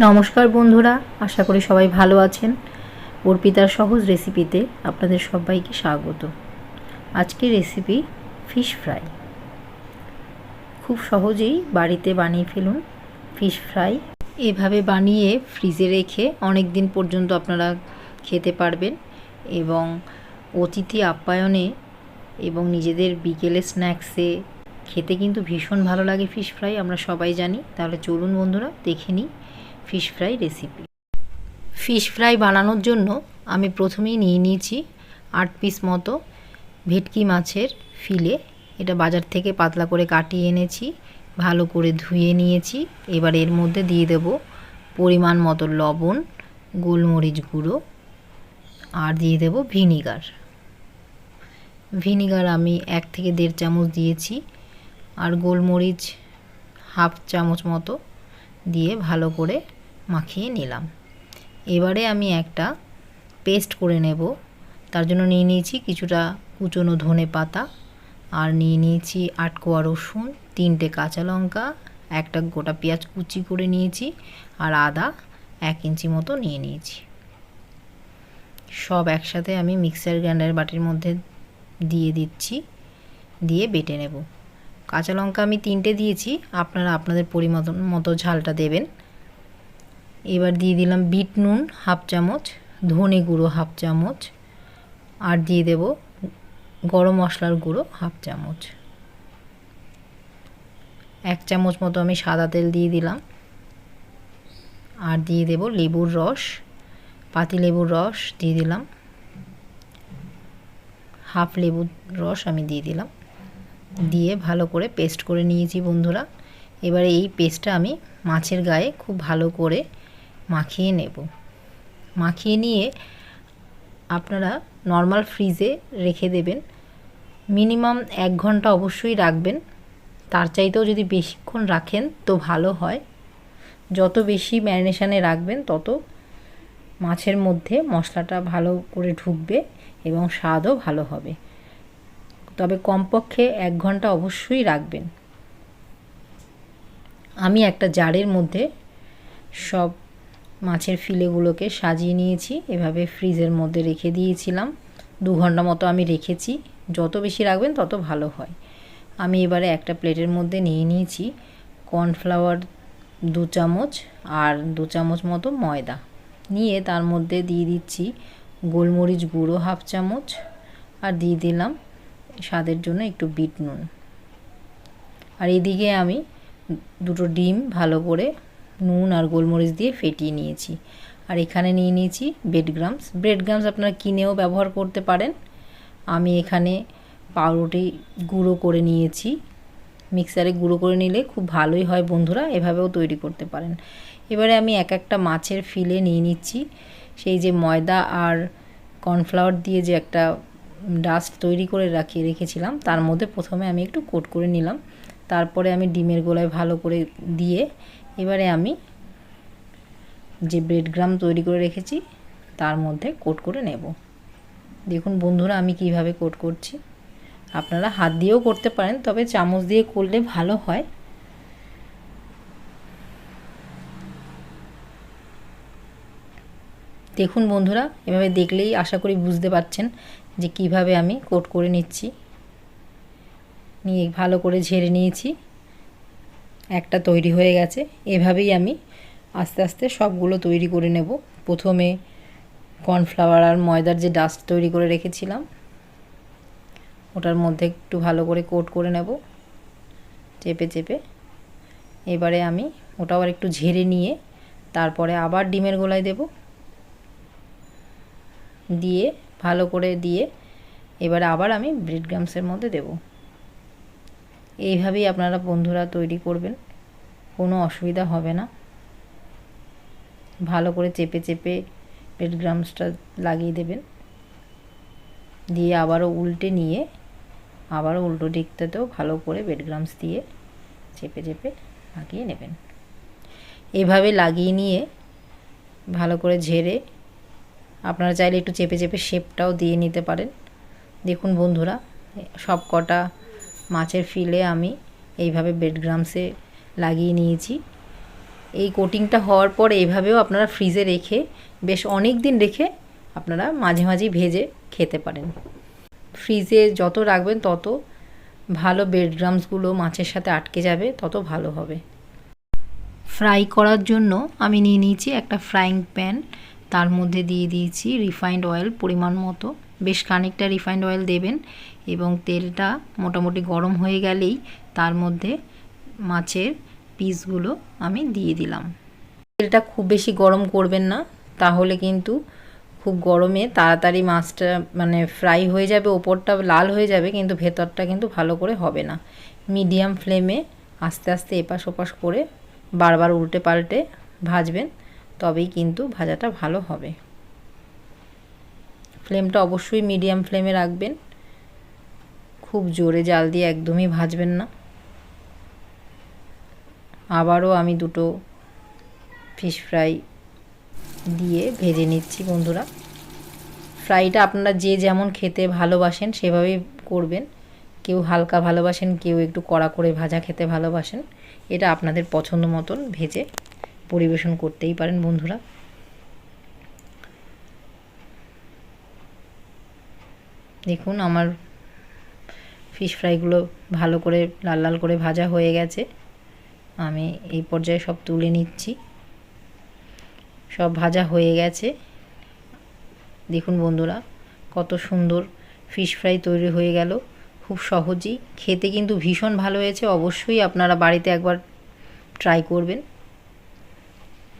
নমস্কার বন্ধুরা, আশা করি সবাই ভালো আছেন। অর্পিতার সহজ রেসিপিতে আপনাদের সবাইকে স্বাগত। আজকের রেসিপি ফিশ ফ্রাই। খুব সহজেই বাড়িতে বানিয়ে ফেলুন ফিশ ফ্রাই। এভাবে বানিয়ে ফ্রিজে রেখে অনেক দিন পর্যন্ত আপনারা খেতে পারবেন এবং অতিথি আপ্যায়নে এবং নিজেদের বিকেলে স্ন্যাক্সে খেতে কিন্তু ভীষণ ভালো লাগে ফিশ ফ্রাই, আমরা সবাই জানি। তাহলে চলুন বন্ধুরা দেখে নিই fish fry recipe. Fish fry বানানোর জন্য আমি প্রথমেই নিয়ে নিয়েছি 8 পিস মতো ভেটকি মাছের ফিলে। এটা বাজার থেকে পাতলা করে কাটিয়ে এনেছি, ভালো করে ধুয়ে নিয়েছি। এবার এর মধ্যে দিয়ে দেব পরিমাণ মতো লবণ, গোলমরিচ গুঁড়ো আর দিয়ে দেব ভিনিগার। ভিনিগার আমি 1 থেকে 1.5 চামচ দিয়েছি আর গোলমরিচ হাফ চামচ মতো দিয়ে ভালো করে মাখিয়ে নিলাম। এবারে আমি একটা পেস্ট করে নেব। তার জন্য নিয়ে নিয়েছি কিছুটা কুচনো ধনে পাতা আর নিয়ে নিয়েছি 8 কোয়া রসুন, 3টে কাঁচা লঙ্কা, একটা গোটা পেঁয়াজ কুচি করে নিয়েছি আর আদা 1 ইঞ্চি মতো নিয়ে নিয়েছি। সব একসাথে আমি মিক্সার গ্রাইন্ডার বাটির মধ্যে দিয়ে দিচ্ছি, দিয়ে বেটে নেব। কাঁচা লঙ্কা আমি 3টে দিয়েছি, আপনারা আপনাদের পরিমাণ মতো ঝালটা দেবেন। এবার দিয়ে দিলাম বিট নুন হাফ চামচ, ধনে গুঁড়ো হাফ চামচ আর দিয়ে দেব গরম মশলার গুঁড়ো হাফ চামচ। 1 চামচ মতো আমি সাদা তেল দিয়ে দিলাম আর দিয়ে দেব লেবুর রস, পাতিলেবুর রস দিয়ে দিলাম, হাফ লেবুর রস আমি দিয়ে দিলাম, দিয়ে ভালো করে পেস্ট করে নিয়েছি বন্ধুরা। এবারে এই পেস্টটা আমি মাছের গায়ে খুব ভালো করে মাখিয়ে নেব। মাখিয়ে নিয়ে আপনারা নর্মাল ফ্রিজে রেখে দেবেন। মিনিমাম 1 ঘন্টা অবশ্যই রাখবেন, তার চাইতেও যদি বেশিক্ষণ রাখেন তো ভালো হয়। যত বেশি ম্যারিনেশনে রাখবেন তত মাছের মধ্যে মশলাটা ভালো করে ঢুকবে এবং স্বাদও ভালো হবে। তবে কমপক্ষে 1 ঘন্টা অবশ্যই রাখবেন। আমি একটা জারের মধ্যে সব মাছের ফিলেগুলোকে সাজিয়ে নিয়েছি, এভাবে ফ্রিজের মধ্যে রেখে দিয়েছিলাম। 2 ঘন্টা মতো আমি রেখেছি, যত বেশি রাখবেন তত ভালো হয়। আমি এবারে একটা প্লেটের মধ্যে নিয়ে নিয়েছি কর্নফ্লাওয়ার 2 চামচ আর 2 চামচ মতো ময়দা নিয়ে তার মধ্যে দিয়ে দিচ্ছি গোলমরিচ গুঁড়ো হাফ চামচ আর দিয়ে দিলাম স্বাদের জন্য একটু বিট নুন। আর এদিকে আমি 2টো ডিম ভালো করে নুন আর গোলমরিচ দিয়ে ফেটিয়ে নিয়েছি। আর এখানে নিয়ে নিয়েছি ব্রেড গ্রামস আপনারা কিনেও ব্যবহার করতে পারেন। আমি এখানে পাউরুটি গুঁড়ো করে নিয়েছি, মিক্সারে গুঁড়ো করে নিলে খুব ভালোই হয় বন্ধুরা, এভাবেও তৈরি করতে পারেন। এবারে আমি একটা মাছের ফিলে নিয়ে নিচ্ছি। সেই যে ময়দা আর কর্নফ্লাওয়ার দিয়ে যে একটা ডাস্ট তৈরি করে রেখেছিলাম তার মধ্যে প্রথমে আমি একটু কোট করে নিলাম, তারপরে আমি ডিমের গোলায় ভালো করে দিয়ে এবারে আমি যে ব্রেড গ্রাম তৈরি করে রেখেছি তার মধ্যে কোট করে নেব। দেখুন বন্ধুরা আমি কিভাবে কোট করছি। আপনারা হাত দিয়েও করতে পারেন, তবে চামচ দিয়ে করলে ভালো হয়। দেখুন বন্ধুরা, এভাবে দেখলেই আশা করি বুঝতে পারছেন যে কিভাবে আমি কোট করে নিচ্ছি। নিয়ে ভালো করে ঝেড়ে নিয়েছি, একটা তৈরি হয়ে গেছে। এভাবেই আমি আস্তে আস্তে সবগুলো তৈরি করে নেব। প্রথমে কর্নফ্লাওয়ার আর ময়দার যে ডাস্ট তৈরি করে রেখেছিলাম ওটার মধ্যে একটু ভালো করে কোট করে নেব চেপে চেপে। এবারে আমি ওটাও আর একটু ঝেড়ে নিয়ে তারপরে আবার ডিমের গোলায় দেব, দিয়ে ভালো করে দিয়ে এবারে আবার আমি ব্রেড গ্রামসের মধ্যে দেব। এইভাবেই আপনারা বন্ধুরা তৈরি করবেন, কোনো অসুবিধা হবে না। ভালো করে চেপে চেপে ব্রেড গ্রামসটা লাগিয়ে দেবেন, দিয়ে আবারও উল্টে নিয়ে আবারও উল্টো দিকটাতেও ভালো করে ব্রেড গ্রামস দিয়ে চেপে চেপে লাগিয়ে নেবেন। এভাবে লাগিয়ে নিয়ে ভালো করে ঝেড়ে আপনারা চাইলে একটু চেপে চেপে শেপটাও দিয়ে নিতে পারেন। দেখুন বন্ধুরা সব কটা মাছের ফিলে আমি এইভাবে ব্রেড গ্রামসে লাগিয়ে নিয়েছি। এই কোটিংটা হওয়ার পরে এভাবেও আপনারা ফ্রিজে রেখে বেশ অনেক দিন রেখে আপনারা মাঝে মাঝেই ভেজে খেতে পারেন। ফ্রিজে যত রাখবেন তত ভালো ব্রেড ক্রাম্বসগুলো মাছের সাথে আটকে যাবে, তত ভালো হবে। ফ্রাই করার জন্য আমি নিয়ে নিয়েছি একটা ফ্রাইং প্যান, তার মধ্যে দিয়ে দিয়েছি রিফাইন্ড অয়েল পরিমাণ মতো। বেশ খানিকটা রিফাইন্ড অয়েল দেবেন এবং তেলটা মোটামুটি গরম হয়ে গেলেই তার মধ্যে মাছের পিসগুলো আমি দিয়ে দিলাম। তেলটা খুব বেশি গরম করবেন না, তাহলে কিন্তু খুব গরমে তাড়াতাড়ি মাছটা মানে ফ্রাই হয়ে যাবে, ওপরটা লাল হয়ে যাবে কিন্তু ভেতরটা কিন্তু ভালো করে হবে না। মিডিয়াম ফ্লেমে আস্তে আস্তে এপাশ ওপাশ করে বারবার উল্টে পাল্টে ভাজবেন, তবেই কিন্তু ভাজাটা ভালো হবে। ফ্লেমটা অবশ্যই মিডিয়াম ফ্লেমে রাখবেন, খুব জোরে জাল দিয়ে একদমই ভাজবেন না। আবারও আমি দুটো ফিশ ফ্রাই দিয়ে ভেজে নিচ্ছি বন্ধুরা। ফ্রাইটা আপনারা যে যেমন খেতে ভালোবাসেন সেভাবেই করবেন। কেউ হালকা ভালোবাসেন, কেউ একটু কড়া করে ভাজা খেতে ভালোবাসেন। এটা আপনাদের পছন্দ মতন ভেজে পরিবেশন করতেই পারেন বন্ধুরা। দেখুন আমার ফিশ ফ্রাইগুলো ভালো করে লাল লাল করে ভাজা হয়ে গেছে। আমি এই পর্যায়ে সব তুলে নিচ্ছি। সব ভাজা হয়ে গেছে। দেখুন বন্ধুরা কত সুন্দর ফিশ ফ্রাই তৈরি হয়ে গেল, খুব সহজেই। খেতে কিন্তু ভীষণ ভালো হয়েছে, অবশ্যই আপনারা বাড়িতে একবার ট্রাই করবেন।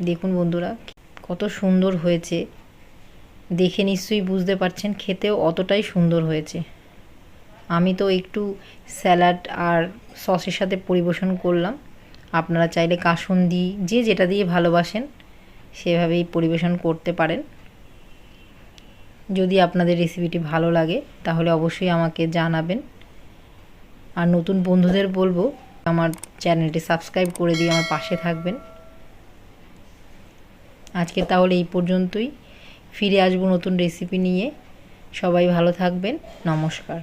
দেখুন বন্ধুরা কত সুন্দর হয়েছে, দেখে নিশ্চয়ই বুঝতে পারছেন খেতেও অতটাই সুন্দর হয়েছে। আমি তো একটু স্যালাড আর সসের সাথে পরিবেশন করলাম। আপনারা চাইলে কাসুন্দি যে যেটা দিয়ে ভালোবাসেন সেভাবেই পরিবেশন করতে পারেন। যদি আপনাদের রেসিপিটি ভালো লাগে তাহলে অবশ্যই আমাকে জানাবেন। আর নতুন বন্ধুদের বলবো আমার চ্যানেলটি সাবস্ক্রাইব করে দিয়ে আমার পাশে থাকবেন। আজকে তাহলে এই পর্যন্তই, ফিরে আসবো নতুন রেসিপি নিয়ে। সবাই ভালো থাকবেন, নমস্কার।